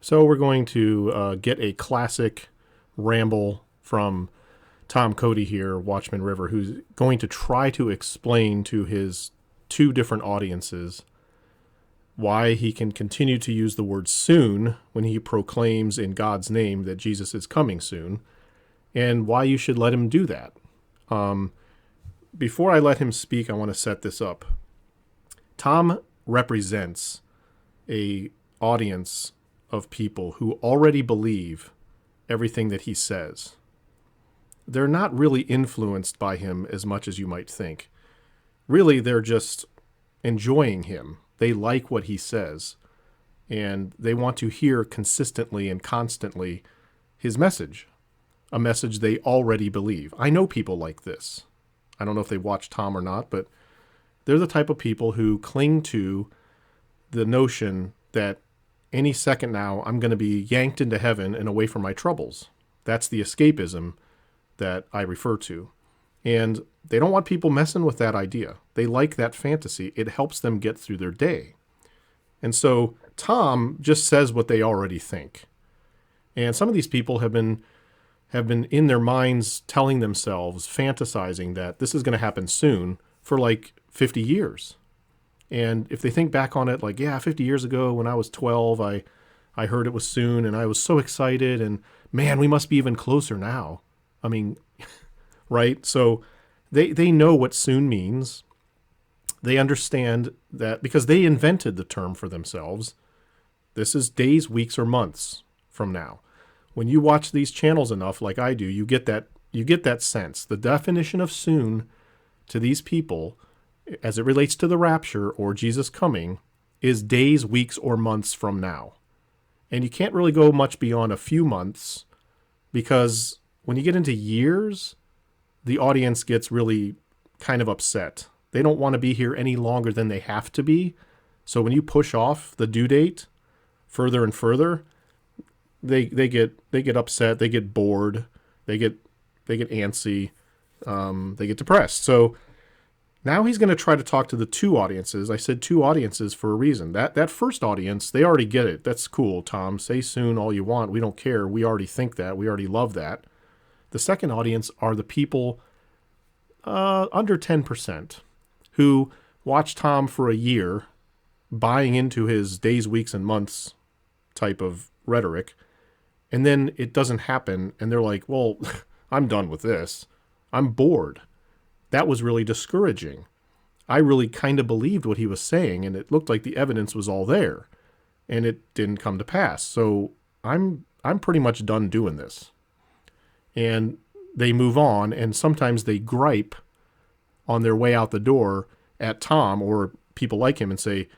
So we're going to get a classic ramble from Tom Cote here, Watchman River, who's going to try to explain to his two different audiences why he can continue to use the word soon when he proclaims in God's name that Jesus is coming soon, and why you should let him do that. Before I let him speak, I want to set this up. Tom represents a audience of people who already believe everything that he says. They're not really influenced by him as much as you might think. Really, they're just enjoying him. They like what he says, and they want to hear consistently and constantly his message, a message they already believe. I know people like this. I don't know if they watch Tom or not, but they're the type of people who cling to the notion that any second now I'm going to be yanked into heaven and away from my troubles. That's the escapism that I refer to. And they don't want people messing with that idea. They like that fantasy. It helps them get through their day. And so Tom just says what they already think. And some of these people have been in their minds telling themselves, fantasizing that this is going to happen soon for like 50 years. And if they think back on it, like, yeah, 50 years ago when I was 12, I heard it was soon and I was so excited, and man, we must be even closer now. I mean, right? So they know what soon means. They understand that because they invented the term for themselves. This is days, weeks, or months from now. When you watch these channels enough, like I do, you get that sense. The definition of soon to these people, as it relates to the rapture or Jesus coming, is days, weeks, or months from now. And you can't really go much beyond a few months, because when you get into years, the audience gets really kind of upset. They don't want to be here any longer than they have to be. So when you push off the due date further and further, they get upset, they get bored, they get antsy, they get depressed. So now he's going to try to talk to the two audiences. I said two audiences for a reason. That first audience, they already get it. That's cool, Tom. Say soon all you want. We don't care. We already think that. We already love that. The second audience are the people under 10% who watch Tom for a year, buying into his days, weeks, and months type of rhetoric, and then it doesn't happen, and they're like, well, I'm done with this. I'm bored. That was really discouraging. I really kind of believed what he was saying, and it looked like the evidence was all there, and it didn't come to pass. So I'm pretty much done doing this. And they move on, and sometimes they gripe on their way out the door at Tom or people like him and say,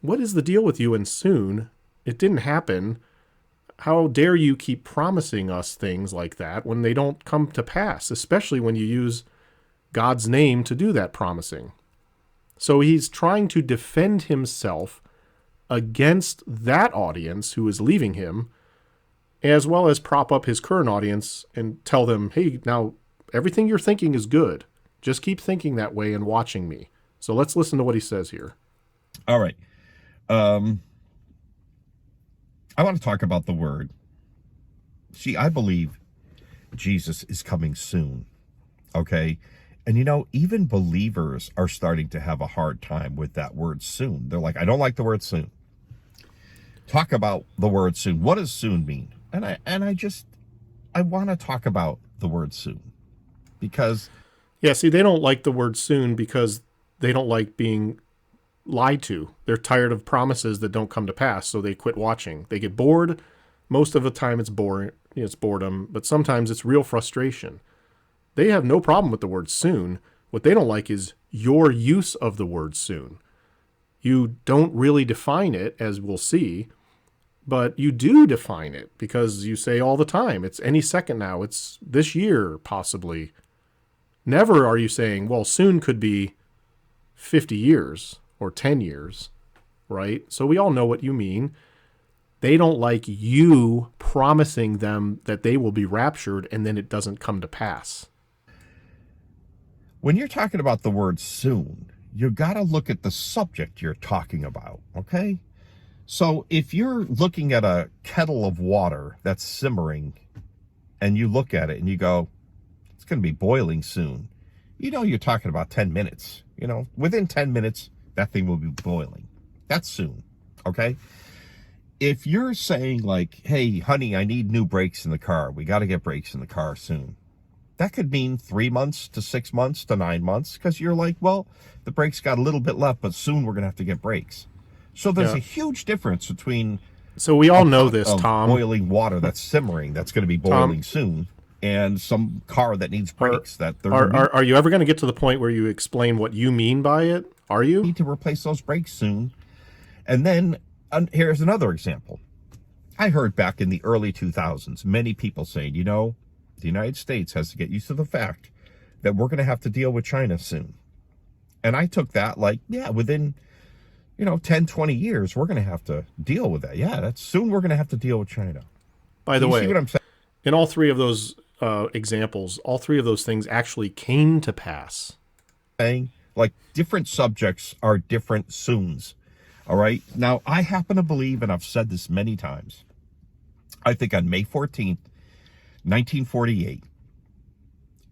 what is the deal with you and soon? It didn't happen. How dare you keep promising us things like that when they don't come to pass, especially when you use God's name to do that promising. So he's trying to defend himself against that audience who is leaving him, as well as prop up his current audience and tell them, hey, now everything you're thinking is good. Just keep thinking that way and watching me. So let's listen to what he says here. All right. I want to talk about the word. See, I believe Jesus is coming soon. Okay. And even believers are starting to have a hard time with that word soon. They're like, I don't like the word soon. Talk about the word soon. What does soon mean? And I want to talk about the word soon because. Yeah, see, they don't like the word soon because they don't like being lied to. They're tired of promises that don't come to pass, so they quit watching. They get bored. Most of the time it's boring, it's boredom, but sometimes it's real frustration. They have no problem with the word soon. What they don't like is your use of the word soon. You don't really define it, as we'll see, but you do define it because you say all the time, it's any second now, it's this year, possibly. Never are you saying, well, soon could be 50 years or 10 years, right? So we all know what you mean. They don't like you promising them that they will be raptured and then it doesn't come to pass. When you're talking about the word soon, you got to look at the subject you're talking about, okay? So if you're looking at a kettle of water that's simmering and you look at it and you go, it's going to be boiling soon, you know, you're talking about 10 minutes. You know, within 10 minutes, that thing will be boiling. That's soon. Okay. If you're saying like, hey, honey, I need new brakes in the car. We got to get brakes in the car soon. That could mean 3 months to 6 months to 9 months, because you're like, well, the brakes got a little bit left, but soon we're going to have to get brakes. So there's a huge difference between so we all a know pot this, of Tom. boiling water that's simmering, that's going to be boiling soon, and some car that needs brakes that they're Are you ever going to get to the point where you explain what you mean by it? Are you? need to replace those brakes soon. And then here's another example. I heard back in the early 2000s, many people saying, you know, the United States has to get used to the fact that we're going to have to deal with China soon. And I took that like, yeah, within, 10, 20 years, we're going to have to deal with that. Yeah, that's soon we're going to have to deal with China. By the way, see what I'm saying? In all three of those examples, all three of those things actually came to pass. Like, different subjects are different soons. All right. Now, I happen to believe, and I've said this many times, I think on May 14th, 1948,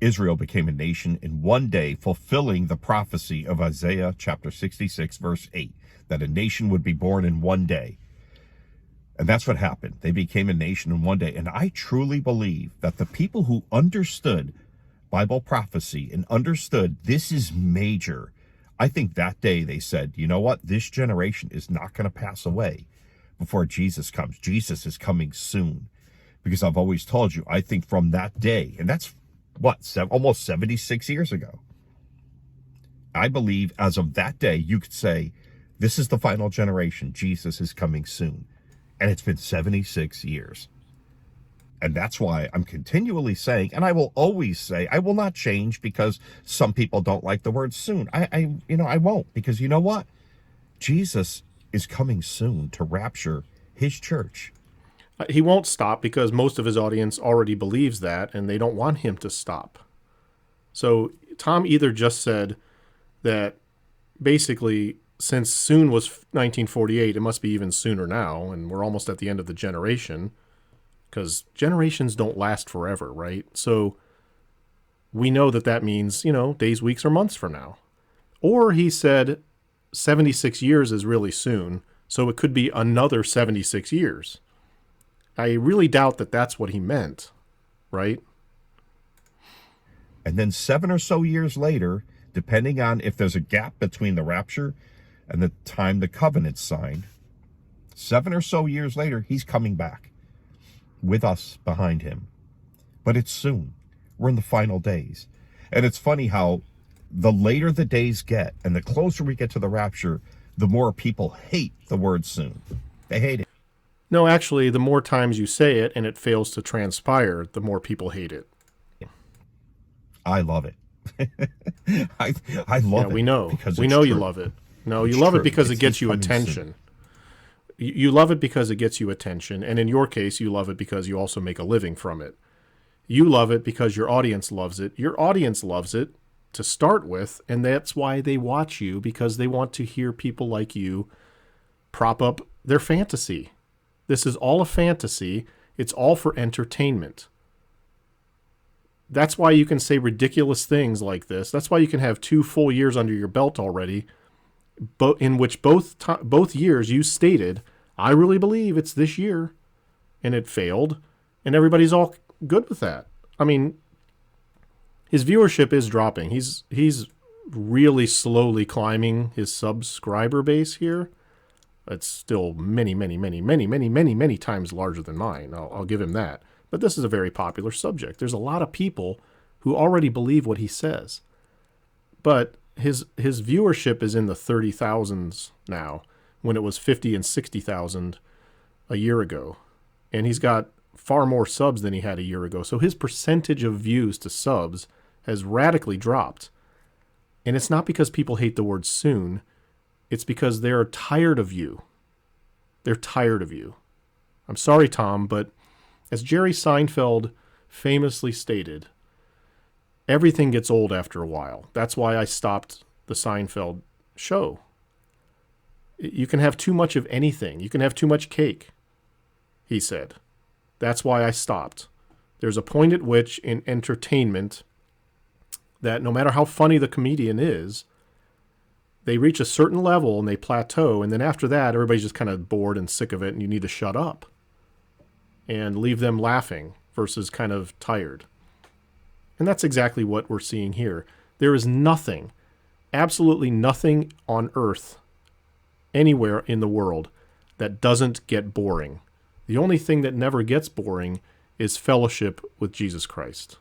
Israel became a nation in one day, fulfilling the prophecy of Isaiah chapter 66, verse 8, that a nation would be born in one day. And that's what happened. They became a nation in one day. And I truly believe that the people who understood Bible prophecy and understood this is major, I think that day they said, you know what? This generation is not going to pass away before Jesus comes. Jesus is coming soon. Because I've always told you, I think from that day, and that's almost 76 years ago, I believe as of that day, you could say, this is the final generation. Jesus is coming soon. And it's been 76 years. And that's why I'm continually saying, and I will always say, I will not change because some people don't like the word soon. I won't, because you know what? Jesus is coming soon to rapture his church. He won't stop because most of his audience already believes that, and they don't want him to stop. So Tom either just said that basically, since soon was 1948, it must be even sooner now, and we're almost at the end of the generation, because generations don't last forever, right? So we know that means, days, weeks, or months from now. Or he said 76 years is really soon, so it could be another 76 years. I really doubt that that's what he meant, right? And then 7 or so years later, depending on if there's a gap between the rapture and the time the covenant's signed, 7 or so years later, he's coming back with us behind him. But it's soon. We're in the final days. And it's funny how the later the days get and the closer we get to the rapture, the more people hate the word soon. They hate it. No, actually, the more times you say it and it fails to transpire, the more people hate it. I love it. I love it. We know. Because we know you love it. No, you love it because it gets you attention. You love it because it gets you attention. And in your case, you love it because you also make a living from it. You love it because your audience loves it. Your audience loves it to start with, and that's why they watch you, because they want to hear people like you prop up their fantasy. This is all a fantasy. It's all for entertainment. That's why you can say ridiculous things like this. That's why you can have 2 full years under your belt already, in which both years you stated, I really believe it's this year, and it failed, and everybody's all good with that. I mean, his viewership is dropping. He's really slowly climbing his subscriber base here. It's still many, many, many, many, many, many, many times larger than mine. I'll give him that. But this is a very popular subject. There's a lot of people who already believe what he says. But his viewership is in the 30,000s now, when it was 50 and 60,000 a year ago. And he's got far more subs than he had a year ago. So his percentage of views to subs has radically dropped. And it's not because people hate the word soon. It's because they're tired of you. They're tired of you. I'm sorry, Tom, but as Jerry Seinfeld famously stated, everything gets old after a while. That's why I stopped the Seinfeld show. You can have too much of anything. You can have too much cake, he said. That's why I stopped. There's a point at which in entertainment that no matter how funny the comedian is, they reach a certain level and they plateau, and then after that, everybody's just kind of bored and sick of it, and you need to shut up and leave them laughing versus kind of tired. And that's exactly what we're seeing here. There is nothing, absolutely nothing on earth, anywhere in the world, that doesn't get boring. The only thing that never gets boring is fellowship with Jesus Christ.